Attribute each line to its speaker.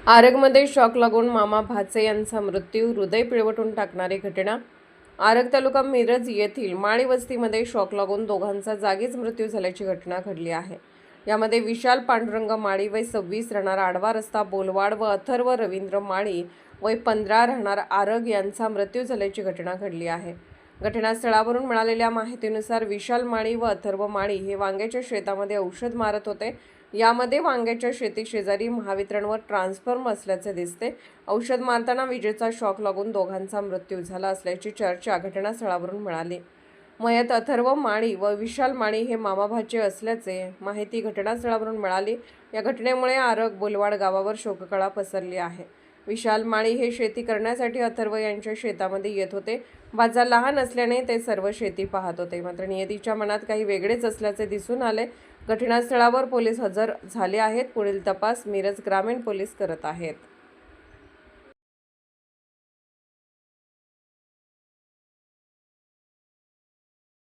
Speaker 1: आरगमध्ये shock लागून मामा भाचे यांचा मृत्यू, हृदय पिळवटून टाकणारी घटना। आरग तालुका मिरज येथील माळी वस्तीमध्ये शॉक लागून दोघांचा जागीच मृत्यू झाल्याची घटना घडली आहे। यामध्ये विशाल पांडुरंग माळी वय 26 राहणार आडवा रस्ता बोलवाड व अथर्व रवींद्र माळी वय 15 राहणार आरग यांचा मृत्यू झाल्याची घटना घडली आहे। घटनास्थळावरून मिळालेल्या माहितीनुसार विशाल माळी व अथर्व माळी हे वांग्याच्या शेतामध्ये औषध मारत होते। यामध्ये वांग्याच्या शेती शेजारी महावितरणवर ट्रान्सफॉर्मर असल्याचे दिसते। औषध मारताना विजेचा शॉक लागून दोघांचा मृत्यू झाला असल्याची चर्चा घटनास्थळावरून मिळाली। मयत अथर्व माळी व विशाल माळी हे मामाभाचे असल्याचे माहिती घटनास्थळावरून मिळाली। या घटनेमुळे आरग बोलवाड गावावर शोककळा पसरली आहे। विशाल माळी हे शेती करण्यासाठी अथर्व यांच्या शेतामध्ये येत होते। भाचा लहान असल्याने ते सर्व शेती पाहत होते, मात्र नियतीच्या मनात काही वेगळेच असल्याचे दिसून आले। घटनास्थळावर पोलीस हजर झाले आहेत। पुढील तपास मिरज ग्रामीण पोलीस करत आहेत।